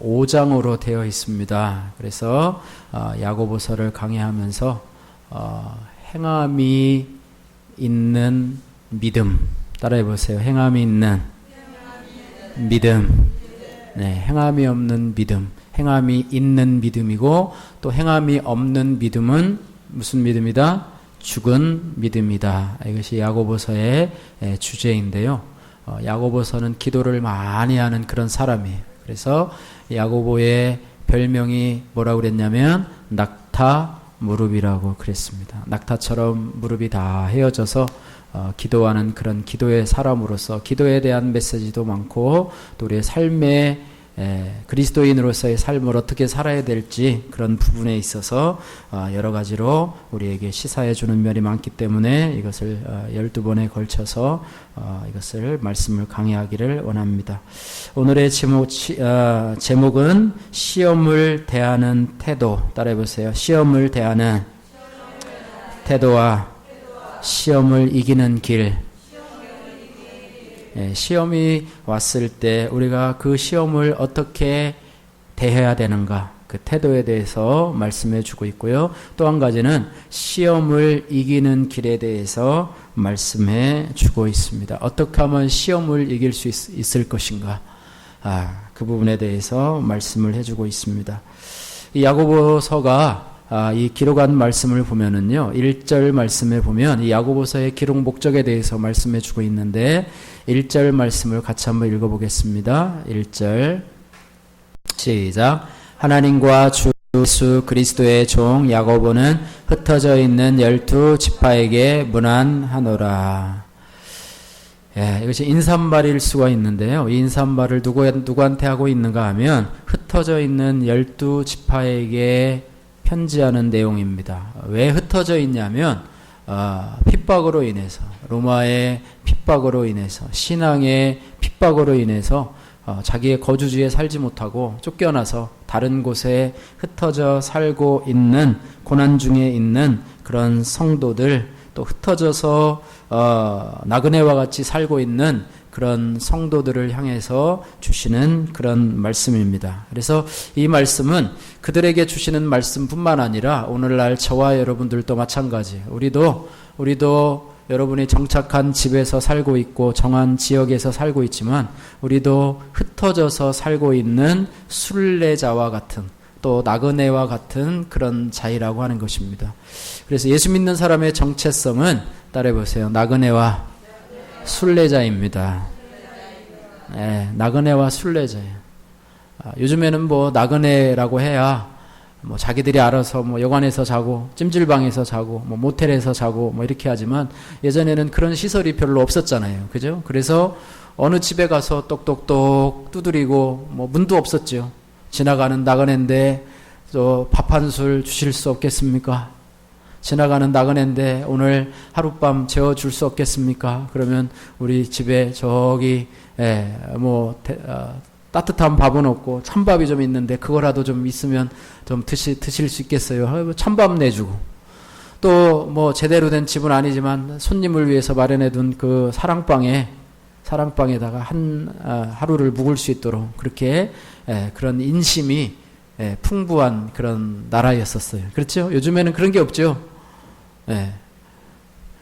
5장으로 되어 있습니다. 그래서 야고보서를 강의하면서 행함이 있는 믿음, 따라해 보세요. 행함이 있는 믿음. 네, 행함이 없는 믿음. 행함이 있는 믿음이고, 또 행함이 없는 믿음은 무슨 믿음이다? 죽은 믿음이다. 이것이 야고보서의 주제인데요. 야고보서는 기도를 많이 하는 그런 사람이에요. 그래서 야고보의 별명이 뭐라고 그랬냐면 낙타 무릎이라고 그랬습니다. 낙타처럼 무릎이 다 헤어져서 기도하는 그런 기도의 사람으로서 기도에 대한 메시지도 많고, 또 우리의 삶의 그리스도인으로서의 삶을 어떻게 살아야 될지 그런 부분에 있어서 여러 가지로 우리에게 시사해 주는 면이 많기 때문에 이것을 12번에 걸쳐서 이것을 말씀을 강의하기를 원합니다. 오늘의 제목은 시험을 대하는 태도. 따라해 보세요. 시험을 대하는 태도와 시험을 이기는 길. 시험이 왔을 때 우리가 그 시험을 어떻게 대해야 되는가, 그 태도에 대해서 말씀해 주고 있고요. 또 한 가지는 시험을 이기는 길에 대해서 말씀해 주고 있습니다. 어떻게 하면 시험을 이길 수 있을 것인가, 그 부분에 대해서 말씀을 해주고 있습니다. 이 야고보서가 이 기록한 말씀을 보면은요, 1절 말씀에 보면 이 야고보서의 기록 목적에 대해서 말씀해 주고 있는데, 1절 말씀을 같이 한번 읽어보겠습니다. 1절 시작. 하나님과 주 예수 그리스도의 종 야고보는 흩어져 있는 12지파에게 문안하노라. 이것이 인사말일 수가 있는데요. 이 인사말을 누구한테 하고 있는가 하면 흩어져 있는 12지파에게 편지하는 내용입니다. 왜 흩어져 있냐면 핍박으로 인해서, 로마의 핍박으로 인해서, 신앙의 핍박으로 인해서 자기의 거주지에 살지 못하고 쫓겨나서 다른 곳에 흩어져 살고 있는, 고난 중에 있는 그런 성도들, 또 흩어져서 나그네와 같이 살고 있는 그런 성도들을 향해서 주시는 그런 말씀입니다. 그래서 이 말씀은 그들에게 주시는 말씀뿐만 아니라 오늘날 저와 여러분들도 마찬가지, 우리도 여러분이 정착한 집에서 살고 있고 정한 지역에서 살고 있지만, 우리도 흩어져서 살고 있는 순례자와 같은, 또 나그네와 같은 그런 자이라고 하는 것입니다. 그래서 예수 믿는 사람의 정체성은 따라해보세요. 나그네와 순례자입니다. 나그네와 순례자예요. 요즘에는 뭐 나그네라고 해야 뭐 자기들이 알아서 뭐 여관에서 자고, 찜질방에서 자고, 뭐 모텔에서 자고, 뭐 이렇게 하지만, 예전에는 그런 시설이 별로 없었잖아요. 그죠? 그래서 어느 집에 가서 똑똑똑 두드리고, 뭐 문도 없었죠. 지나가는 나그네인데 밥 한 술 주실 수 없겠습니까? 지나가는 나그네인데 오늘 하룻밤 재워줄 수 없겠습니까? 그러면 우리 집에 저기 따뜻한 밥은 없고 찬밥이 좀 있는데 그거라도 좀 있으면 좀 드실 수 있겠어요? 찬밥 내주고, 또 뭐 제대로 된 집은 아니지만 손님을 위해서 마련해둔 그 사랑방에다가 하루를 묵을 수 있도록 그렇게 그런 인심이 풍부한 그런 나라였었어요. 그렇죠? 요즘에는 그런 게 없죠.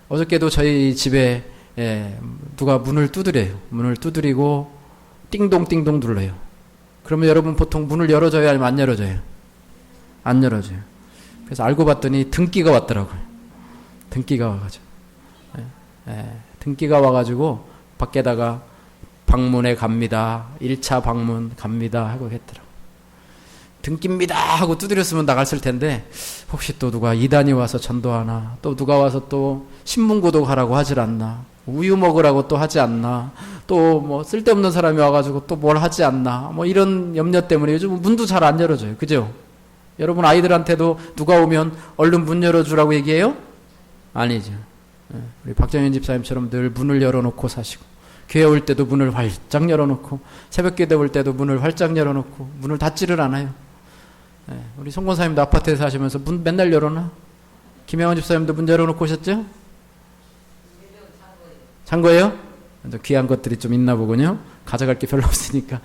어저께도 저희 집에 누가 문을 두드려요. 문을 두드리고 띵동띵동 눌러요. 그러면 여러분 보통 문을 열어줘요, 아니면 안 열어줘요? 안 열어줘요. 그래서 알고 봤더니 등기가 왔더라고요. 등기가 와가지고 등기가 와가지고 밖에다가 방문해 갑니다, 1차 방문 갑니다 하고 했더라고요. 등기입니다 하고 두드렸으면 나갔을 텐데, 혹시 또 누가 이단이 와서 전도하나, 또 누가 와서 또 신문고독하라고 하질 않나, 우유 먹으라고 또 하지 않나, 또 뭐 쓸데없는 사람이 와가지고 또 뭘 하지 않나, 뭐 이런 염려 때문에 요즘 문도 잘 안 열어줘요. 그죠? 여러분 아이들한테도 누가 오면 얼른 문 열어주라고 얘기해요? 아니죠. 우리 박정현 집사님처럼 늘 문을 열어놓고 사시고, 교회 올 때도 문을 활짝 열어놓고, 새벽기도 올 때도 문을 활짝 열어놓고, 문을 닫지를 않아요. 우리 송권사님도 아파트에 사시면서 문 맨날 열어놔? 김영환 집사님도 문 열어놓고 오셨죠? 잔 거예요? 귀한 것들이 좀 있나 보군요. 가져갈 게 별로 없으니까.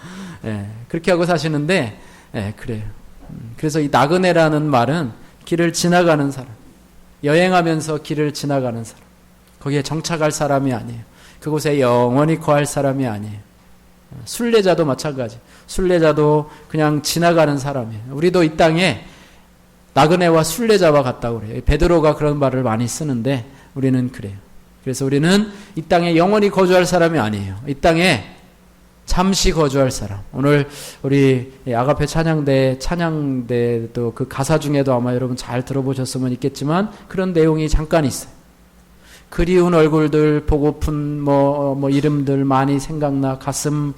그렇게 하고 사시는데, 그래요. 그래서 이 나그네라는 말은 길을 지나가는 사람, 여행하면서 길을 지나가는 사람, 거기에 정착할 사람이 아니에요. 그곳에 영원히 거할 사람이 아니에요. 순례자도 마찬가지. 순례자도 그냥 지나가는 사람이에요. 우리도 이 땅에 나그네와 순례자와 같다고 그래요. 베드로가 그런 말을 많이 쓰는데 우리는 그래요. 그래서 우리는 이 땅에 영원히 거주할 사람이 아니에요. 이 땅에 잠시 거주할 사람. 오늘 우리 아가페 찬양대도 그 가사 중에도 아마 여러분 잘 들어보셨으면 있겠지만 그런 내용이 잠깐 있어요. 그리운 얼굴들 보고픈 뭐 이름들 많이 생각나 가슴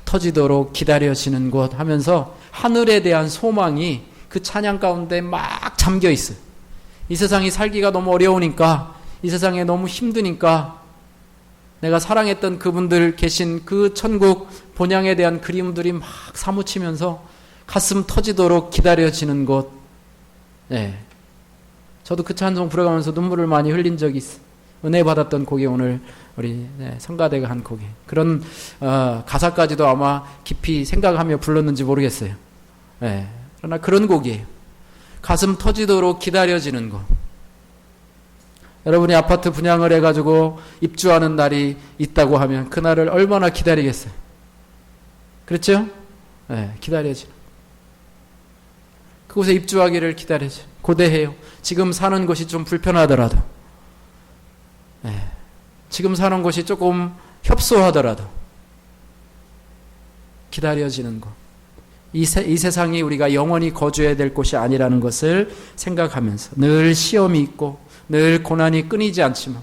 터지도록 기다려지는 곳 하면서 하늘에 대한 소망이 그 찬양 가운데 막 잠겨 있어요. 이 세상이 살기가 너무 어려우니까, 이 세상에 너무 힘드니까 내가 사랑했던 그분들 계신 그 천국 본향에 대한 그림들이 막 사무치면서 가슴 터지도록 기다려지는 곳. 저도 그 찬송 부르면서 눈물을 많이 흘린 적이 있어요. 은혜 받았던 곡이 오늘 우리 성가대가 한 곡이. 그런 가사까지도 아마 깊이 생각하며 불렀는지 모르겠어요. 그러나 그런 곡이에요. 가슴 터지도록 기다려지는 것. 여러분이 아파트 분양을 해가지고 입주하는 날이 있다고 하면 그날을 얼마나 기다리겠어요? 그렇죠? 기다려지는. 그곳에 입주하기를 기다려져. 고대해요. 지금 사는 곳이 좀 불편하더라도, 지금 사는 곳이 조금 협소하더라도 기다려지는 것. 이 세상이 우리가 영원히 거주해야 될 곳이 아니라는 것을 생각하면서 늘 시험이 있고 늘 고난이 끊이지 않지만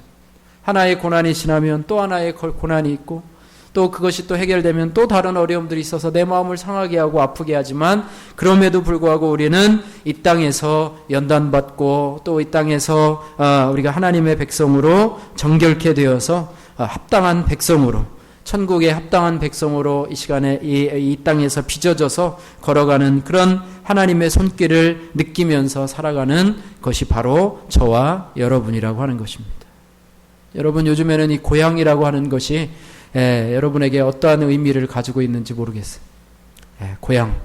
하나의 고난이 지나면 또 하나의 고난이 있고 또 그것이 또 해결되면 또 다른 어려움들이 있어서 내 마음을 상하게 하고 아프게 하지만 그럼에도 불구하고 우리는 이 땅에서 연단받고 또 이 땅에서 우리가 하나님의 백성으로 정결케 되어서 합당한 백성으로 천국의 합당한 백성으로 이 시간에 이 땅에서 빚어져서 걸어가는 그런 하나님의 손길을 느끼면서 살아가는 것이 바로 저와 여러분이라고 하는 것입니다. 여러분 요즘에는 이 고향이라고 하는 것이 여러분에게 어떠한 의미를 가지고 있는지 모르겠어요. 고향.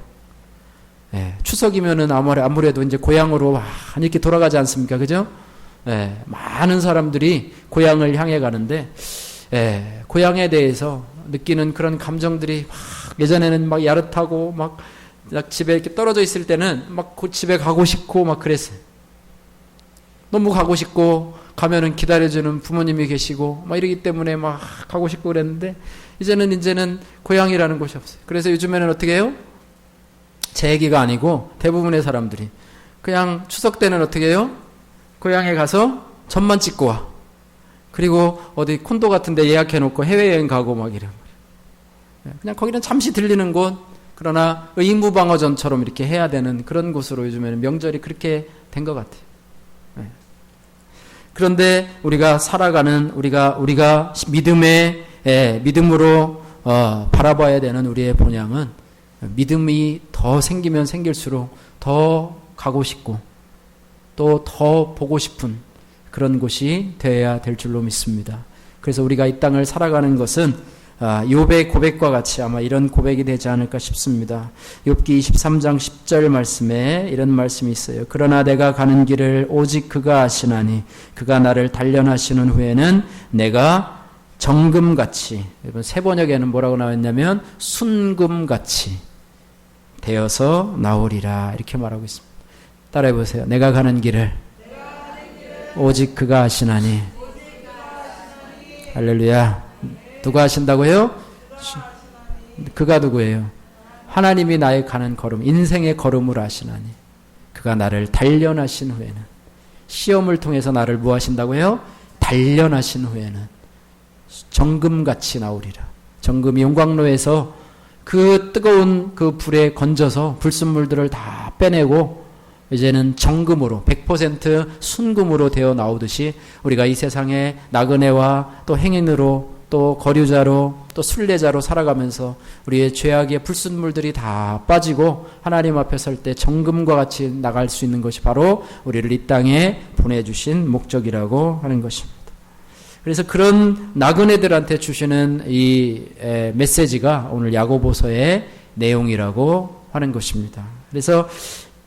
추석이면은 아무래도 이제 고향으로 많이 이렇게 돌아가지 않습니까? 그죠? 많은 사람들이 고향을 향해 가는데 고향에 대해서 느끼는 그런 감정들이 막 예전에는 막 야릇하고 막 집에 이렇게 떨어져 있을 때는 막 그 집에 가고 싶고 막 그랬어요. 너무 가고 싶고 가면은 기다려주는 부모님이 계시고 막 이러기 때문에 막 가고 싶고 그랬는데 이제는 고향이라는 곳이 없어요. 그래서 요즘에는 어떻게 해요? 제 얘기가 아니고 대부분의 사람들이 그냥 추석 때는 어떻게 해요? 고향에 가서 전만 찍고 와. 그리고 어디 콘도 같은 데 예약해 놓고 해외여행 가고 막 이래요. 그냥 거기는 잠시 들리는 곳, 그러나 의무방어전처럼 이렇게 해야 되는 그런 곳으로 요즘에는 명절이 그렇게 된 것 같아요. 그런데 우리가 살아가는 우리가 믿음으로 바라봐야 되는 우리의 본향은 믿음이 더 생기면 생길수록 더 가고 싶고 또 더 보고 싶은 그런 곳이 되어야 될 줄로 믿습니다. 그래서 우리가 이 땅을 살아가는 것은 욥의 고백과 같이 아마 이런 고백이 되지 않을까 싶습니다. 욥기 23장 10절 말씀에 이런 말씀이 있어요. 그러나 내가 가는 길을 오직 그가 아시나니 그가 나를 단련하시는 후에는 내가 정금같이, 새 번역에는 뭐라고 나왔냐면 순금같이 되어서 나오리라 이렇게 말하고 있습니다. 따라해 보세요. 내가 가는 길을 오직 그가 아시나니. 할렐루야. 누가 하신다고요? 그가 누구예요? 하나님이 나의 가는 걸음, 인생의 걸음을 아시나니 그가 나를 단련하신 후에는, 시험을 통해서 나를 뭐 하신다고요? 단련하신 후에는 정금같이 나오리라. 정금이 용광로에서 그 뜨거운 그 불에 건져서 불순물들을 다 빼내고 이제는 정금으로 100% 순금으로 되어 나오듯이 우리가 이 세상에 나그네와 또 행인으로 또 거류자로 또 순례자로 살아가면서 우리의 죄악의 불순물들이 다 빠지고 하나님 앞에 설 때 정금과 같이 나갈 수 있는 것이 바로 우리를 이 땅에 보내주신 목적이라고 하는 것입니다. 그래서 그런 나그네들한테 주시는 이 메시지가 오늘 야고보서의 내용이라고 하는 것입니다. 그래서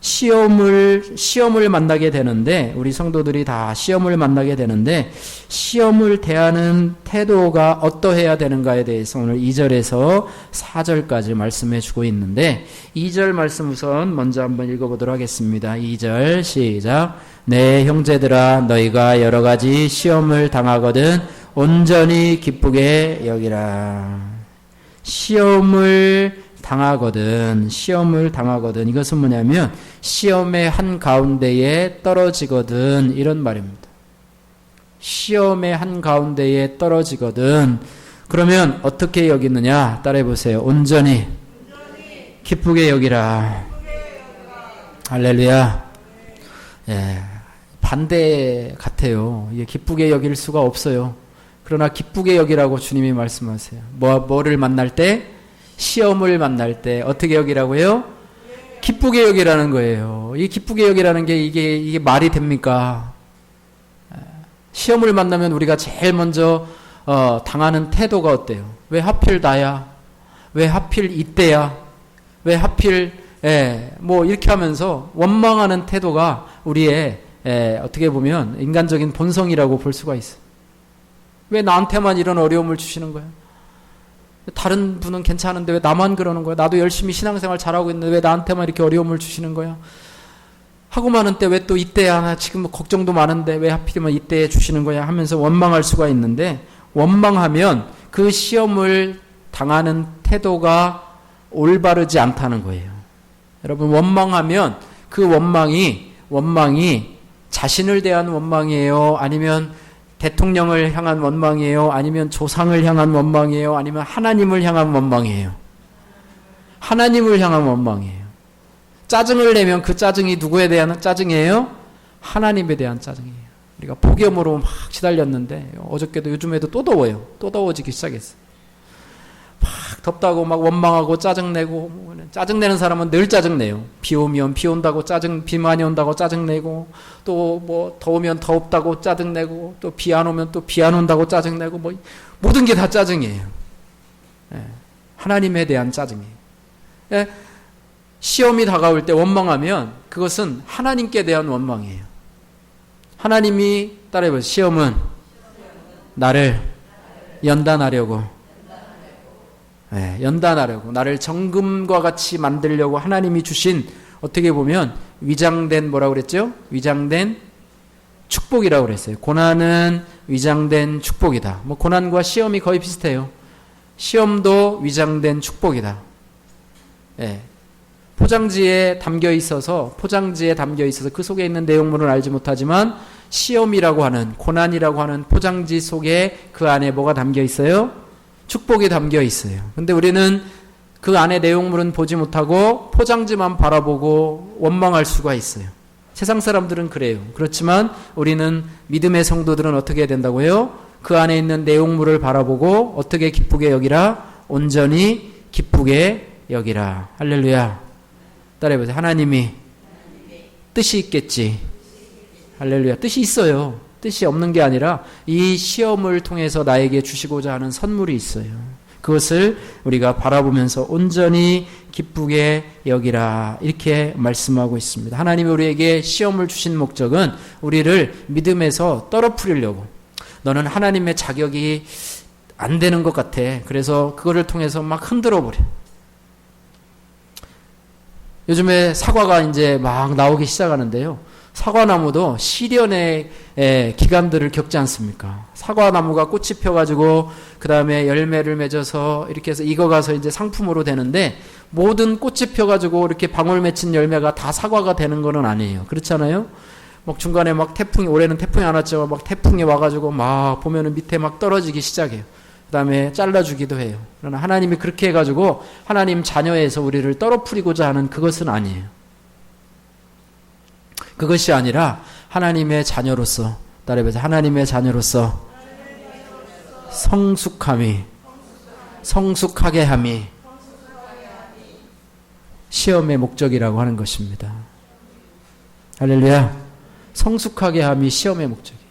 시험을 만나게 되는데, 우리 성도들이 다 시험을 만나게 되는데, 시험을 대하는 태도가 어떠해야 되는가에 대해서 오늘 2절에서 4절까지 말씀해 주고 있는데, 2절 말씀 우선 먼저 한번 읽어보도록 하겠습니다. 2절 시작. 내 형제들아, 너희가 여러 가지 시험을 당하거든 온전히 기쁘게 여기라. 시험을 당하거든. 이것은 뭐냐면 시험의 한가운데에 떨어지거든, 이런 말입니다. 시험의 한가운데에 떨어지거든. 그러면 어떻게 여기느냐? 따라해 보세요. 온전히 기쁘게 여기라. 할렐루야. 예, 반대 같아요. 이게 기쁘게 여길 수가 없어요. 그러나 기쁘게 여기라고 주님이 말씀하세요. 뭐를 만날 때? 시험을 만날 때 어떻게 여기라고요? 기쁘게 여기라는 거예요. 이 기쁘게 여기라는 게 이게 말이 됩니까? 시험을 만나면 우리가 제일 먼저 당하는 태도가 어때요? 왜 하필 나야? 왜 하필 이때야? 왜 하필 뭐 이렇게 하면서 원망하는 태도가 우리의 어떻게 보면 인간적인 본성이라고 볼 수가 있어요. 왜 나한테만 이런 어려움을 주시는 거야? 다른 분은 괜찮은데 왜 나만 그러는 거야? 나도 열심히 신앙생활 잘하고 있는데 왜 나한테만 이렇게 어려움을 주시는 거야? 하고 많은데 왜 또 이때야? 나 지금 걱정도 많은데 왜 하필이면 이때에 주시는 거야? 하면서 원망할 수가 있는데, 원망하면 그 시험을 당하는 태도가 올바르지 않다는 거예요. 여러분, 원망하면 그 원망이 자신을 대한 원망이에요? 아니면 대통령을 향한 원망이에요? 아니면 조상을 향한 원망이에요? 아니면 하나님을 향한 원망이에요? 하나님을 향한 원망이에요. 짜증을 내면 그 짜증이 누구에 대한 짜증이에요? 하나님에 대한 짜증이에요. 우리가 폭염으로 막 시달렸는데 어저께도 요즘에도 또 더워요. 또 더워지기 시작했어요. 막 덥다고 막 원망하고 짜증내고, 짜증내는 사람은 늘 짜증내요. 비 오면 비 온다고 비 많이 온다고 짜증내고, 또 뭐 더우면 덥다고 짜증내고, 또 비 안 오면 또 비 안 온다고 짜증내고, 뭐 모든 게 다 짜증이에요. 하나님에 대한 짜증이에요. 시험이 다가올 때 원망하면 그것은 하나님께 대한 원망이에요. 하나님이 따라해보세요. 시험은 나를 연단하려고, 나를 정금과 같이 만들려고 하나님이 주신, 어떻게 보면 위장된, 뭐라고 그랬죠? 위장된 축복이라고 그랬어요. 고난은 위장된 축복이다. 뭐 고난과 시험이 거의 비슷해요. 시험도 위장된 축복이다. 포장지에 담겨 있어서 그 속에 있는 내용물은 알지 못하지만, 시험이라고 하는, 고난이라고 하는 포장지 속에 그 안에 뭐가 담겨 있어요? 축복이 담겨 있어요. 근데 우리는 그 안에 내용물은 보지 못하고 포장지만 바라보고 원망할 수가 있어요. 세상 사람들은 그래요. 그렇지만 우리는, 믿음의 성도들은 어떻게 해야 된다고요? 그 안에 있는 내용물을 바라보고 어떻게 기쁘게 여기라? 온전히 기쁘게 여기라. 할렐루야. 따라해보세요. 하나님이 뜻이 있겠지. 할렐루야. 뜻이 있어요. 뜻이 없는 게 아니라 이 시험을 통해서 나에게 주시고자 하는 선물이 있어요. 그것을 우리가 바라보면서 온전히 기쁘게 여기라, 이렇게 말씀하고 있습니다. 하나님이 우리에게 시험을 주신 목적은 우리를 믿음에서 떨어뜨리려고. 너는 하나님의 자격이 안 되는 것 같아. 그래서 그거를 통해서 막 흔들어버려. 요즘에 사과가 이제 막 나오기 시작하는데요. 사과나무도 시련의 기간들을 겪지 않습니까? 사과나무가 꽃이 펴가지고 그 다음에 열매를 맺어서 이렇게 해서 익어가서 이제 상품으로 되는데, 모든 꽃이 펴가지고 이렇게 방울 맺힌 열매가 다 사과가 되는 건 아니에요. 그렇잖아요? 막 중간에 막 태풍이, 올해는 태풍이 안 왔죠. 막 태풍이 와가지고 막 보면은 밑에 막 떨어지기 시작해요. 그 다음에 잘라주기도 해요. 그러나 하나님이 그렇게 해가지고 하나님 자녀에서 우리를 떨어뜨리고자 하는 그것은 아니에요. 그것이 아니라 하나님의 자녀로서, 따라해보세요. 하나님의 자녀로서 성숙하게 함이 시험의 목적이라고 하는 것입니다. 할렐루야. 성숙하게 함이 시험의 목적이에요.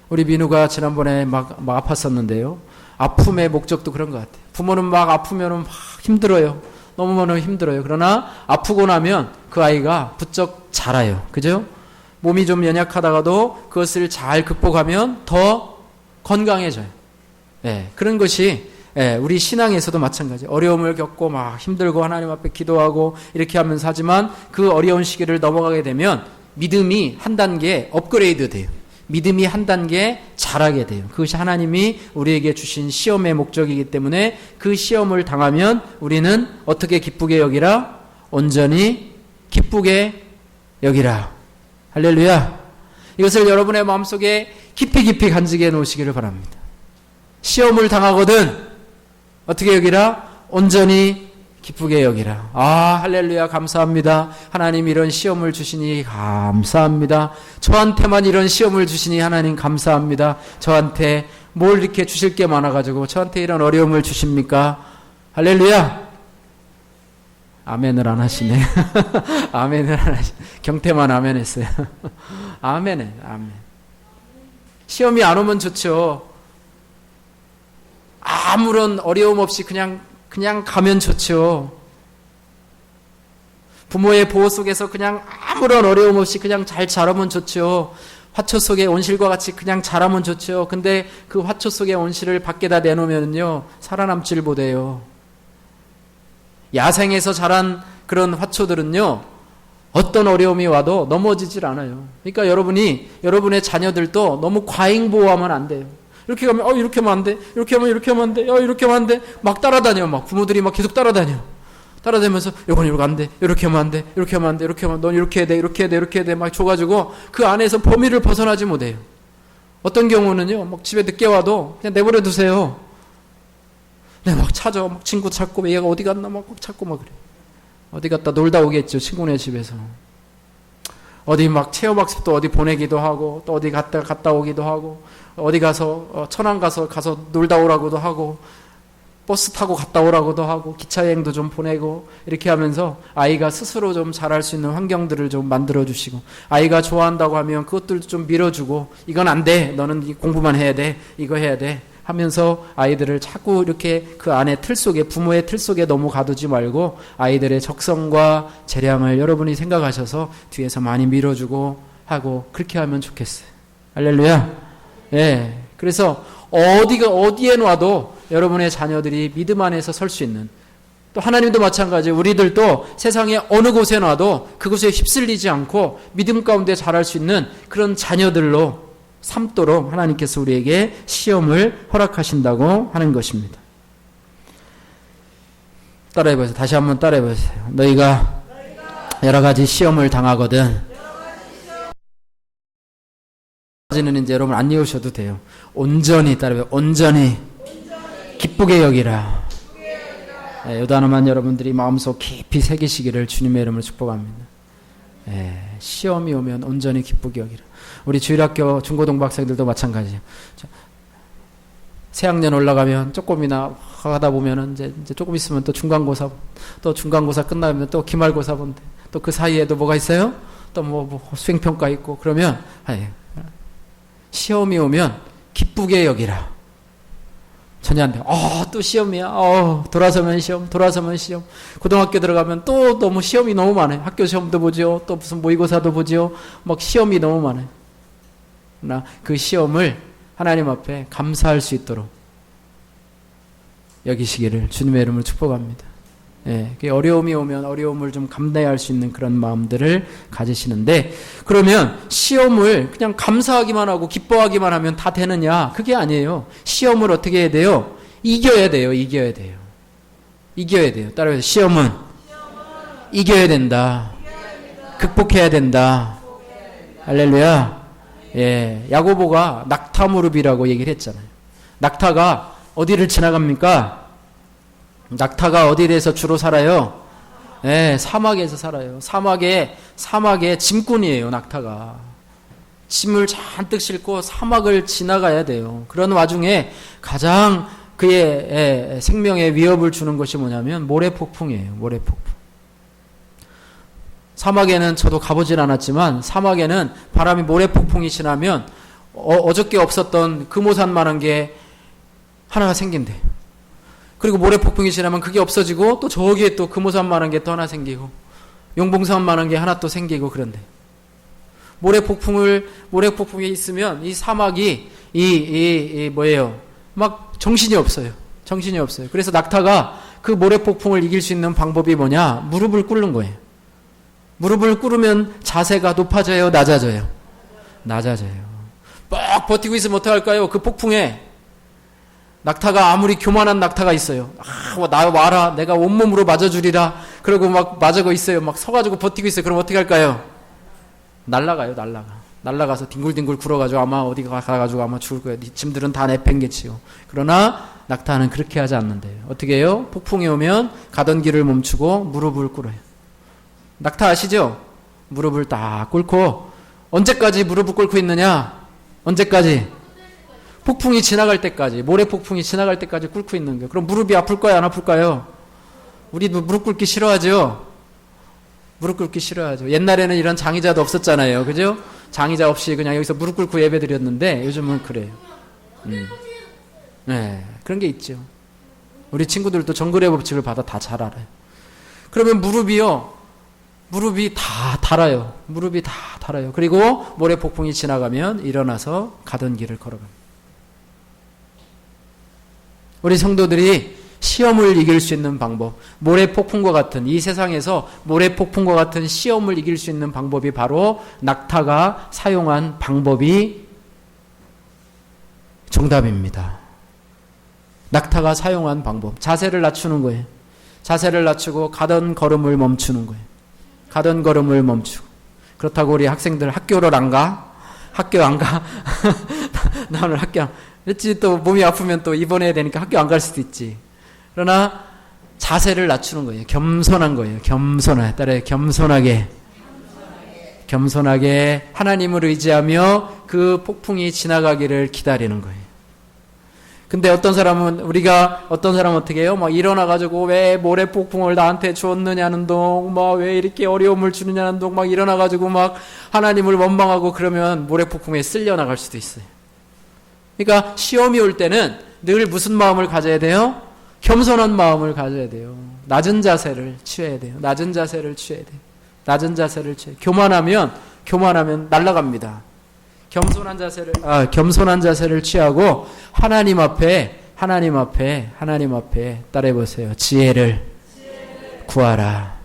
우리 민우가 지난번에 막 아팠었는데요. 아픔의 목적도 그런 것 같아요. 부모는 막 아프면 막 힘들어요. 너무너무 힘들어요. 그러나 아프고 나면 그 아이가 부쩍 자라요. 그죠? 몸이 좀 연약하다가도 그것을 잘 극복하면 더 건강해져요. 예, 그런 것이 우리 신앙에서도 마찬가지. 어려움을 겪고 막 힘들고 하나님 앞에 기도하고 이렇게 하면서 하지만 그 어려운 시기를 넘어가게 되면 믿음이 한 단계 업그레이드 돼요. 믿음이 한 단계 자라게 돼요. 그것이 하나님이 우리에게 주신 시험의 목적이기 때문에 그 시험을 당하면 우리는 어떻게 기쁘게 여기라? 온전히 기쁘게 여기라. 할렐루야. 이것을 여러분의 마음속에 깊이 간직해 놓으시기를 바랍니다. 시험을 당하거든 어떻게 여기라? 온전히 기쁘게 여기라. 할렐루야. 감사합니다. 하나님 이런 시험을 주시니 감사합니다. 저한테만 이런 시험을 주시니 하나님 감사합니다. 저한테 뭘 이렇게 주실 게 많아가지고 저한테 이런 어려움을 주십니까? 할렐루야. 아멘을 안 하시네. 아멘을 안 하시네. 경태만 아멘 했어요. 아멘해. 아멘. 시험이 안 오면 좋죠. 아무런 어려움 없이 그냥 가면 좋죠. 부모의 보호 속에서 그냥 아무런 어려움 없이 그냥 잘 자라면 좋죠. 화초 속의 온실과 같이 그냥 자라면 좋죠. 근데 그 화초 속의 온실을 밖에다 내놓으면요 살아남질 못해요. 야생에서 자란 그런 화초들은요 어떤 어려움이 와도 넘어지질 않아요. 그러니까 여러분의 자녀들도 너무 과잉 보호하면 안 돼요. 이렇게 가면 이렇게 하면 안 돼. 이렇게 하면 안 돼. 이렇게 하면 안 돼. 막 따라다녀. 막 부모들이 막 계속 따라다니면서 이건 이렇게 안 돼. 이렇게 하면 안 돼. 이렇게 하면 안 돼. 이렇게 하면 넌 이렇게 해야 돼. 이렇게 해야 돼. 이렇게 해야 돼. 막 줘가지고 그 안에서 범위를 벗어나지 못해요. 어떤 경우는요. 막 집에 늦게 와도 그냥 내버려 두세요. 네, 막 찾아. 막 친구 찾고 얘가 어디 갔나 막 찾고 막 그래. 어디 갔다 놀다 오겠죠. 친구네 집에서. 어디 막 체험학습도 어디 보내기도 하고 또 어디 갔다 오기도 하고 어디 가서 천안 가서 놀다 오라고도 하고 버스 타고 갔다 오라고도 하고 기차 여행도 좀 보내고 이렇게 하면서 아이가 스스로 좀 잘할 수 있는 환경들을 좀 만들어 주시고 아이가 좋아한다고 하면 그것들도 좀 밀어주고 이건 안 돼. 너는 공부만 해야 돼. 이거 해야 돼. 하면서 아이들을 자꾸 이렇게 그 안에 틀 속에 부모의 틀 속에 너무 가두지 말고 아이들의 적성과 재량을 여러분이 생각하셔서 뒤에서 많이 밀어주고 하고 그렇게 하면 좋겠어요. 할렐루야. 예. 그래서 어디에 놔도 여러분의 자녀들이 믿음 안에서 설 수 있는 또 하나님도 마찬가지 우리들도 세상에 어느 곳에 놔도 그곳에 휩쓸리지 않고 믿음 가운데 자랄 수 있는 그런 자녀들로 삼도록 하나님께서 우리에게 시험을 허락하신다고 하는 것입니다. 따라해보세요. 다시 한번 따라해보세요. 너희가 여러 가지 시험을 당하거든 까지는 이제 여러분 안 외우셔도 돼요. 온전히 따라해보세요. 온전히 기쁘게 여기라. 이 단어만 여러분들이 마음속 깊이 새기시기를 주님의 이름으로 축복합니다. 시험이 오면 온전히 기쁘게 여기라. 우리 주일학교 중고등부 학생들도 마찬가지예요. 새학년 올라가면 조금이나 하다 보면은 이제 조금 있으면 또 중간고사, 또 중간고사 끝나면 또 기말고사 본대. 또 그 사이에도 뭐가 있어요? 또 뭐 수행평가 있고 그러면 시험이 오면 기쁘게 여기라. 전혀한테 또 시험이야. 돌아서면 시험. 고등학교 들어가면 또 너무 시험이 너무 많아요. 학교 시험도 보죠. 또 무슨 모의고사도 보죠. 막 시험이 너무 많아요. 그러나 그 시험을 하나님 앞에 감사할 수 있도록 여기시기를 주님의 이름으로 축복합니다. 어려움이 오면 어려움을 좀 감내할 수 있는 그런 마음들을 가지시는데 그러면 시험을 그냥 감사하기만 하고 기뻐하기만 하면 다 되느냐? 그게 아니에요. 시험을 어떻게 해야 돼요? 이겨야 돼요. 따라해서 시험은 이겨야 된다. 극복해야 된다. 할렐루야. 야고보가 낙타 무릎이라고 얘기를 했잖아요. 낙타가 어디를 지나갑니까? 낙타가 어디에서 주로 살아요? 사막에서 살아요. 사막의 짐꾼이에요, 낙타가. 짐을 잔뜩 싣고 사막을 지나가야 돼요. 그런 와중에 가장 그의 생명에 위협을 주는 것이 뭐냐면 모래폭풍이에요, 모래폭풍. 사막에는 저도 가보진 않았지만 사막에는 바람이 모래폭풍이 지나면 어저께 없었던 금오산만한 게 하나가 생긴대요. 그리고 모래폭풍이 지나면 그게 없어지고 또 저기에 또 금오산만한 게 또 하나 생기고 용봉산만한 게 하나 또 생기고 그런데 모래폭풍이 있으면 이 사막이 뭐예요? 막 정신이 없어요. 정신이 없어요. 그래서 낙타가 그 모래폭풍을 이길 수 있는 방법이 뭐냐? 무릎을 꿇는 거예요. 무릎을 꿇으면 자세가 높아져요? 낮아져요? 낮아져요. 막 버티고 있으면 어떡할까요? 그 폭풍에 낙타가 아무리 교만한 낙타가 있어요. 나 와라. 내가 온몸으로 맞아주리라. 그러고 막 맞아고 있어요. 막 서가지고 버티고 있어요. 그럼 어떻게 할까요? 날아가요. 날아가서 뒹굴뒹굴 굴어가지고 아마 어디 가가지고 아마 죽을 거예요. 짐들은 다 내팽개치고. 그러나 낙타는 그렇게 하지 않는데요. 어떻게 해요? 폭풍이 오면 가던 길을 멈추고 무릎을 꿇어요. 낙타 아시죠? 무릎을 딱 꿇고 언제까지 무릎을 꿇고 있느냐? 언제까지? 폭풍이 지나갈 때까지, 모래폭풍이 지나갈 때까지 꿇고 있는 거예요. 그럼 무릎이 아플까요? 안 아플까요? 우리도 무릎 꿇기 싫어하죠? 무릎 꿇기 싫어하죠. 옛날에는 이런 장의자도 없었잖아요. 그죠? 장의자 없이 그냥 여기서 무릎 꿇고 예배 드렸는데 요즘은 그래요. 네, 그런 게 있죠. 우리 친구들도 정글의 법칙을 받아 다 잘 알아요. 그러면 무릎이 다 달아요. 무릎이 다 달아요. 그리고 모래폭풍이 지나가면 일어나서 가던 길을 걸어갑니다. 우리 성도들이 시험을 이길 수 있는 방법, 모래폭풍과 같은 이 세상에서 모래폭풍과 같은 시험을 이길 수 있는 방법이 바로 낙타가 사용한 방법이 정답입니다. 낙타가 사용한 방법, 자세를 낮추는 거예요. 자세를 낮추고 가던 걸음을 멈추는 거예요. 가던 걸음을 멈추고. 그렇다고 우리 학생들 학교를 안 가? 학교 안 가? 나 오늘 학교 안 가. 그렇지, 또 몸이 아프면 또 입원해야 되니까 학교 안 갈 수도 있지. 그러나 자세를 낮추는 거예요. 겸손한 거예요. 따라요. 겸손하게 하나님을 의지하며 그 폭풍이 지나가기를 기다리는 거예요. 근데 어떤 사람은 어떻게 해요? 막 일어나가지고 왜 모래폭풍을 나한테 주었느냐는 동, 막 왜 이렇게 어려움을 주느냐는 동, 막 일어나가지고 막 하나님을 원망하고 그러면 모래폭풍에 쓸려 나갈 수도 있어요. 그러니까 시험이 올 때는 늘 무슨 마음을 가져야 돼요? 겸손한 마음을 가져야 돼요. 낮은 자세를 취해야 돼요. 교만하면 날아갑니다. 겸손한 자세를 취하고 하나님 앞에 따라해 보세요. 지혜를 구하라.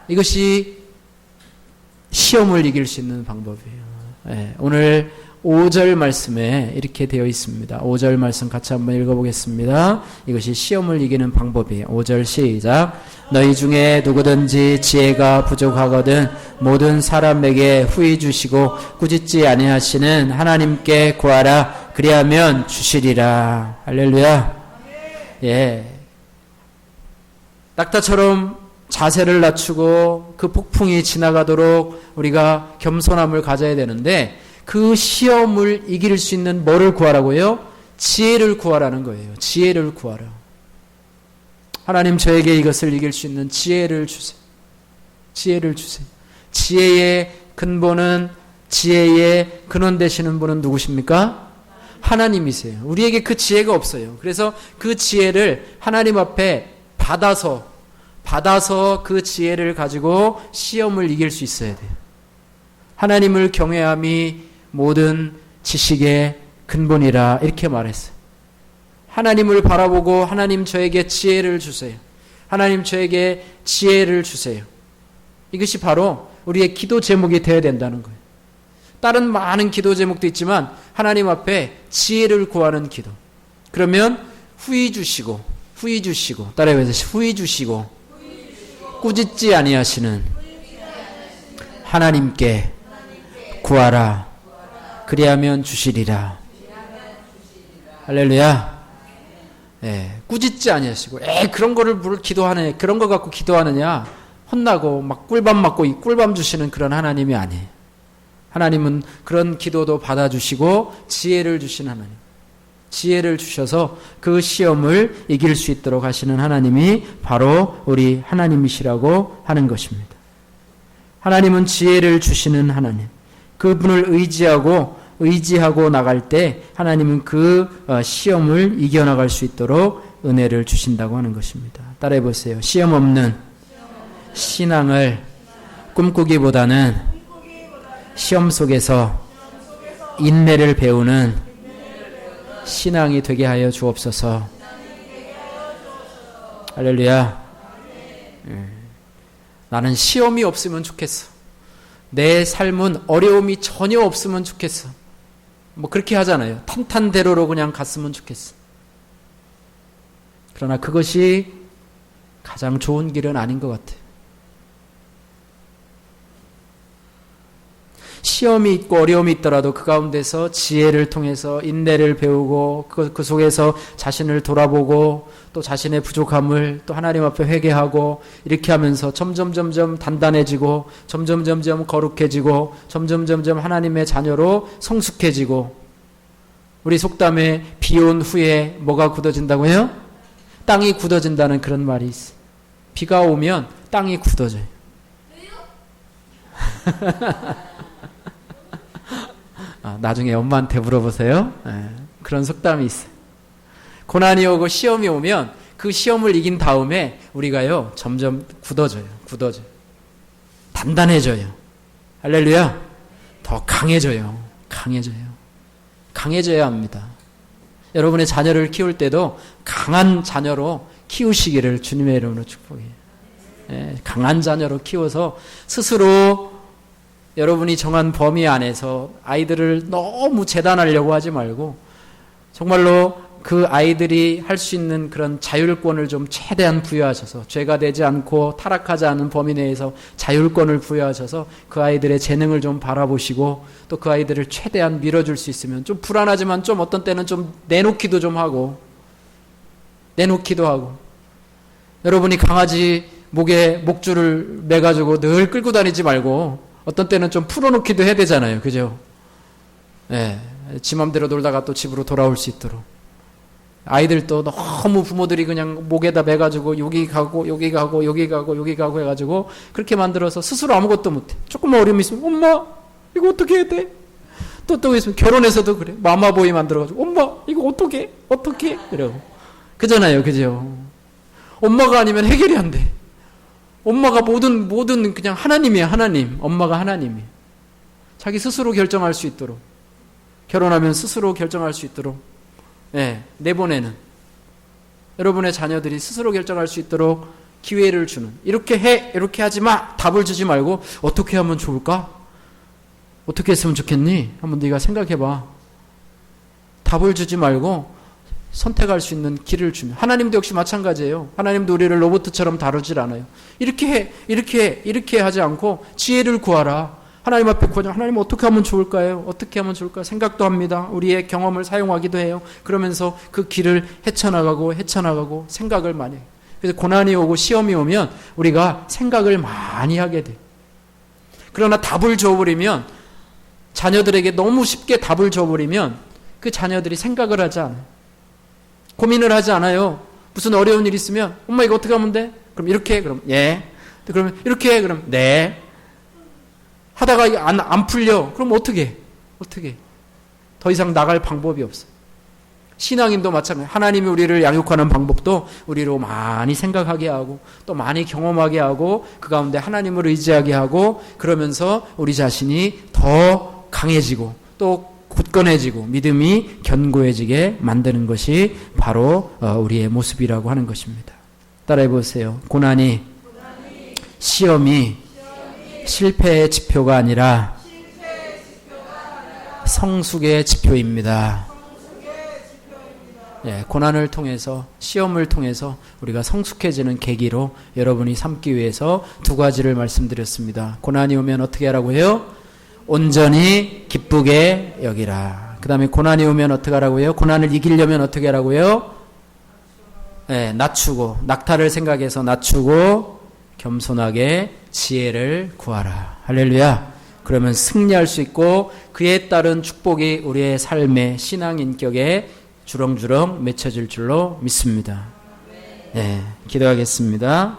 이것이 시험을 이길 수 있는 방법이에요. 네, 오늘 5절 말씀에 이렇게 되어 있습니다. 5절 말씀 같이 한번 읽어보겠습니다. 이것이 시험을 이기는 방법이에요. 5절 시작. 너희 중에 누구든지 지혜가 부족하거든 모든 사람에게 후히 주시고 꾸짖지 아니하시는 하나님께 구하라. 그리하면 주시리라. 할렐루야. 예. 낙타처럼 자세를 낮추고 그 폭풍이 지나가도록 우리가 겸손함을 가져야 되는데 그 시험을 이길 수 있는 뭐를 구하라고요? 지혜를 구하라는 거예요. 지혜를 구하라. 하나님 저에게 이것을 이길 수 있는 지혜를 주세요. 지혜의 근본은, 지혜의 근원 되시는 분은 누구십니까? 하나님이세요. 우리에게 그 지혜가 없어요. 그래서 그 지혜를 하나님 앞에 받아서 그 지혜를 가지고 시험을 이길 수 있어야 돼요. 하나님을 경외함이 모든 지식의 근본이라 이렇게 말했어요. 하나님을 바라보고 하나님 저에게 지혜를 주세요. 하나님 저에게 지혜를 주세요. 이것이 바로 우리의 기도 제목이 되어야 된다는 거예요. 다른 많은 기도 제목도 있지만 하나님 앞에 지혜를 구하는 기도. 그러면 후히 주시고 따라해보세요. 후히 주시고 꾸짖지 아니하시는 하나님께 구하라. 그리하면 주시리라. 할렐루야. 예, 꾸짖지 아니하시고, 그런 거를 기도하네. 그런 거 갖고 기도하느냐? 혼나고, 막 꿀밤 맞고, 꿀밤 주시는 그런 하나님이 아니에요. 하나님은 그런 기도도 받아주시고, 지혜를 주신 하나님. 지혜를 주셔서 그 시험을 이길 수 있도록 하시는 하나님이 바로 우리 하나님이시라고 하는 것입니다. 하나님은 지혜를 주시는 하나님. 그분을 의지하고 나갈 때 하나님은 그 시험을 이겨나갈 수 있도록 은혜를 주신다고 하는 것입니다. 따라해 보세요. 시험 없는 신앙을 꿈꾸기보다는 시험 속에서 인내를 배우는 신앙이 되게 하여 주옵소서. 할렐루야. 나는 시험이 없으면 좋겠어. 내 삶은 어려움이 전혀 없으면 좋겠어. 뭐 그렇게 하잖아요. 탄탄대로로 그냥 갔으면 좋겠어. 그러나 그것이 가장 좋은 길은 아닌 것 같아요. 시험이 있고 어려움이 있더라도 그 가운데서 지혜를 통해서 인내를 배우고 그 속에서 자신을 돌아보고 또 자신의 부족함을 또 하나님 앞에 회개하고 이렇게 하면서 점점 단단해지고 점점 거룩해지고 점점 하나님의 자녀로 성숙해지고, 우리 속담에 비 온 후에 뭐가 굳어진다고요? 땅이 굳어진다는 그런 말이 있어요. 비가 오면 땅이 굳어져요. 나중에 엄마한테 물어보세요. 그런 속담이 있어요. 고난이 오고 시험이 오면 그 시험을 이긴 다음에 우리가요 점점 굳어져요. 단단해져요. 할렐루야. 더 강해져요. 강해져야 합니다. 여러분의 자녀를 키울 때도 강한 자녀로 키우시기를 주님의 이름으로 축복해요. 강한 자녀로 키워서 스스로 여러분이 정한 범위 안에서 아이들을 너무 재단하려고 하지 말고 정말로 그 아이들이 할 수 있는 그런 자율권을 좀 최대한 부여하셔서 죄가 되지 않고 타락하지 않은 범위 내에서 자율권을 부여하셔서 그 아이들의 재능을 좀 바라보시고 또 그 아이들을 최대한 밀어줄 수 있으면, 좀 불안하지만 좀 어떤 때는 좀 내놓기도 하고 여러분이 강아지 목에 목줄을 매가지고 늘 끌고 다니지 말고 어떤 때는 좀 풀어놓기도 해야 되잖아요. 그죠? 지 맘대로 놀다가 또 집으로 돌아올 수 있도록. 아이들도 너무 부모들이 그냥 목에다 매가지고 여기 가고 해가지고 그렇게 만들어서 스스로 아무것도 못해. 조금만 어려움이 있으면 엄마 이거 어떻게 해야 돼? 또 있으면 결혼해서도 그래. 마마보이 만들어가지고 엄마 이거 어떻게 이러고 그잖아요. 그죠? 엄마가 아니면 해결이 안 돼. 엄마가 모든 그냥 하나님이에요. 하나님. 엄마가 하나님이에요. 자기 스스로 결정할 수 있도록, 결혼하면 스스로 결정할 수 있도록 내보내는, 여러분의 자녀들이 스스로 결정할 수 있도록 기회를 주는, 이렇게 해 이렇게 하지 마 답을 주지 말고 어떻게 하면 좋을까? 어떻게 했으면 좋겠니? 한번 네가 생각해봐. 답을 주지 말고 선택할 수 있는 길을 주면, 하나님도 역시 마찬가지예요. 하나님도 우리를 로봇처럼 다루질 않아요. 이렇게 하지 않고 지혜를 구하라. 하나님 앞에 구하자. 하나님 어떻게 하면 좋을까요? 어떻게 하면 좋을까? 생각도 합니다. 우리의 경험을 사용하기도 해요. 그러면서 그 길을 헤쳐나가고 생각을 많이 해요. 그래서 고난이 오고 시험이 오면 우리가 생각을 많이 하게 돼요. 그러나 답을 줘버리면, 자녀들에게 너무 쉽게 답을 줘버리면 그 자녀들이 생각을 하지 않아요. 고민을 하지 않아요. 무슨 어려운 일 있으면 엄마 이거 어떻게 하면 돼? 그럼 이렇게, 그럼 예. 그러면 이렇게, 그럼 네. 하다가 안 풀려. 그럼 어떻게? 더 이상 나갈 방법이 없어. 신앙인도 마찬가지. 하나님이 우리를 양육하는 방법도 우리로 많이 생각하게 하고 또 많이 경험하게 하고 그 가운데 하나님을 의지하게 하고, 그러면서 우리 자신이 더 강해지고 또 굳건해지고 믿음이 견고해지게 만드는 것이 바로 우리의 모습이라고 하는 것입니다. 따라해 보세요. 고난이 시험이 실패의 지표가 아니라 성숙의 지표입니다. 고난을 통해서, 시험을 통해서 우리가 성숙해지는 계기로 여러분이 삼기 위해서 두 가지를 말씀드렸습니다. 고난이 오면 어떻게 하라고 해요? 온전히 기쁘게 여기라. 그 다음에 고난이 오면 어떻게 하라고 해요? 고난을 이기려면 어떻게 하라고 해요? 낮추고, 낙타를 생각해서 낮추고 겸손하게 지혜를 구하라. 할렐루야. 그러면 승리할 수 있고 그에 따른 축복이 우리의 삶의 신앙 인격에 주렁주렁 맺혀질 줄로 믿습니다. 기도하겠습니다.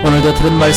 오늘도 들은 말씀